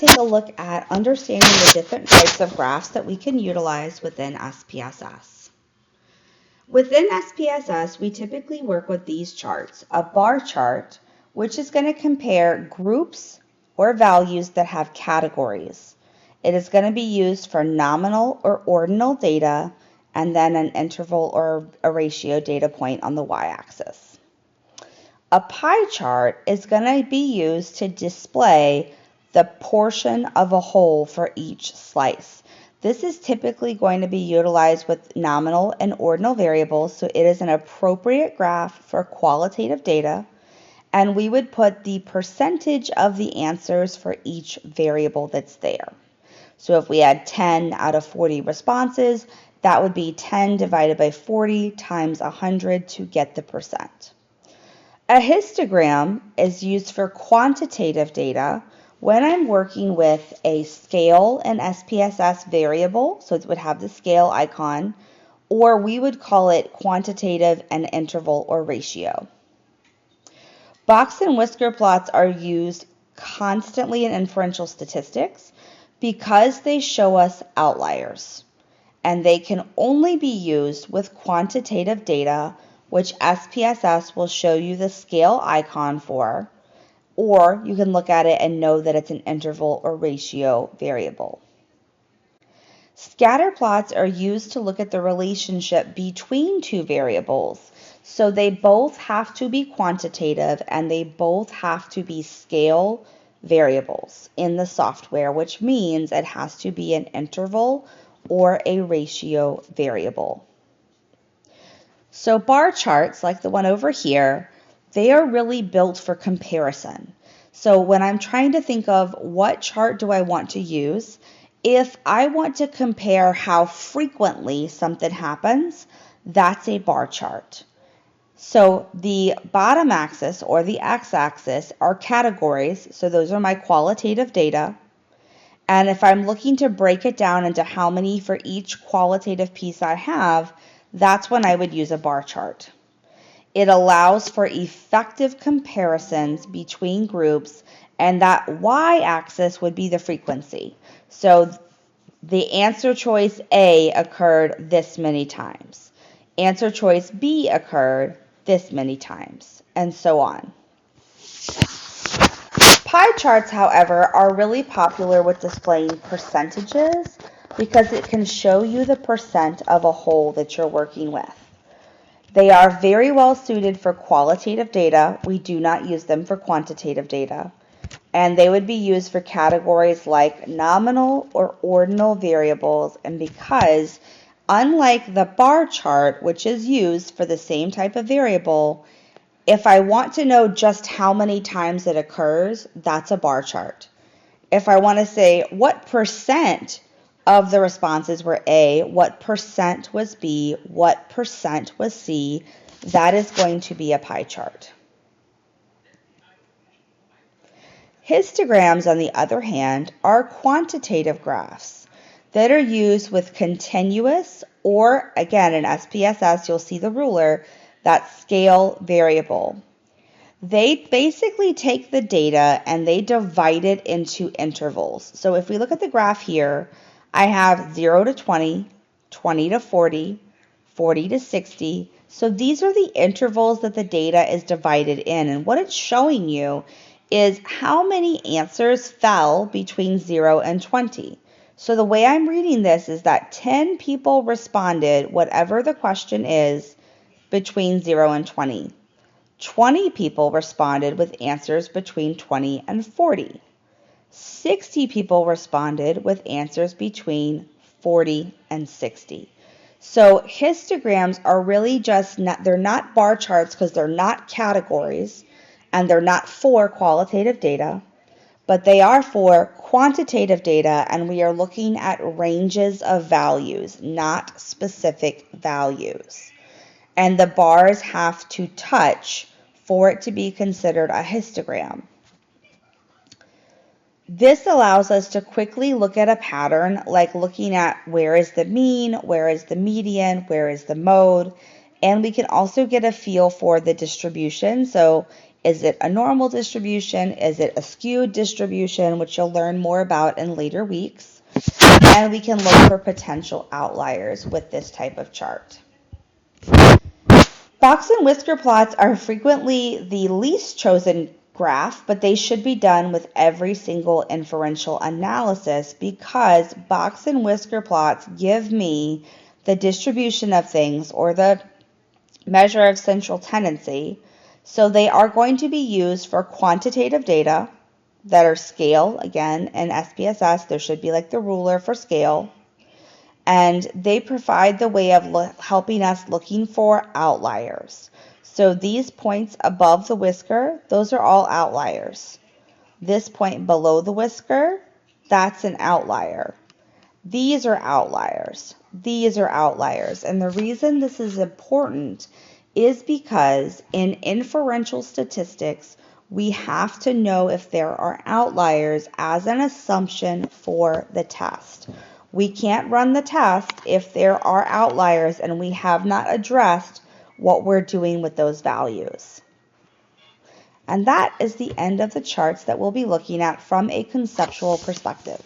take a look at understanding the different types of graphs that we can utilize within SPSS. Within SPSS, we typically work with these charts. A bar chart, which is going to compare groups or values that have categories. It is going to be used for nominal or ordinal data, and then an interval or a ratio data point on the y-axis. A pie chart is going to be used to display the portion of a whole for each slice. This is typically going to be utilized with nominal and ordinal variables, so it is an appropriate graph for qualitative data, and we would put the percentage of the answers for each variable that's there. So if we had 10 out of 40 responses, that would be 10 divided by 40 times 100 to get the percent. A histogram is used for quantitative data when I'm working with a scale and SPSS variable, so it would have the scale icon, or we would call it quantitative and interval or ratio. Box and whisker plots are used constantly in inferential statistics because they show us outliers, and they can only be used with quantitative data, which SPSS will show you the scale icon for, or you can look at it and know that it's an interval or ratio variable. Scatter plots are used to look at the relationship between two variables. So they both have to be quantitative and they both have to be scale variables in the software, which means it has to be an interval or a ratio variable. So bar charts, like the one over here, they are really built for comparison. So when I'm trying to think of what chart do I want to use, if I want to compare how frequently something happens, that's a bar chart. So the bottom axis or the x-axis are categories, so those are my qualitative data. And if I'm looking to break it down into how many for each qualitative piece I have, that's when I would use a bar chart. It allows for effective comparisons between groups, and that y-axis would be the frequency. So the answer choice A occurred this many times. Answer choice B occurred this many times, and so on. Pie charts, however, are really popular with displaying percentages because it can show you the percent of a whole that you're working with. They are very well suited for qualitative data. We do not use them for quantitative data. And they would be used for categories like nominal or ordinal variables. And because, unlike the bar chart, which is used for the same type of variable, if I want to know just how many times it occurs, that's a bar chart. If I want to say what percent of the responses were A, what percent was B, what percent was C, that is going to be a pie chart. Histograms, on the other hand, are quantitative graphs that are used with continuous, or again in SPSS you'll see the ruler, that scale variable. They basically take the data and they divide it into intervals. So if we look at the graph here, I have 0 to 20, 20 to 40, 40 to 60. So these are the intervals that the data is divided in. And what it's showing you is how many answers fell between 0 and 20. So the way I'm reading this is that 10 people responded, whatever the question is, between 0 and 20. 20 people responded with answers between 20 and 40. 60 people responded with answers between 40 and 60. So histograms are really just not, they're not bar charts because they're not categories and they're not for qualitative data, but they are for quantitative data, and we are looking at ranges of values, not specific values. And the bars have to touch for it to be considered a histogram. This allows us to quickly look at a pattern, like looking at where is the mean, where is the median, where is the mode, and we can also get a feel for the distribution. So Is it a normal distribution? Is it a skewed distribution, which you'll learn more about in later weeks? And we can look for potential outliers with this type of chart. Box and whisker plots are frequently the least chosen graph, but they should be done with every single inferential analysis because box and whisker plots give me the distribution of things or the measure of central tendency. So they are going to be used for quantitative data that are scale. Again, in SPSS, there should be like the ruler for scale. And they provide the way of helping us looking for outliers. So these points above the whisker, those are all outliers. This point below the whisker, that's an outlier. These are outliers. These are outliers. And the reason this is important is because in inferential statistics, we have to know if there are outliers as an assumption for the test. We can't run the test if there are outliers and we have not addressed what we're doing with those values. And that is the end of the charts that we'll be looking at from a conceptual perspective.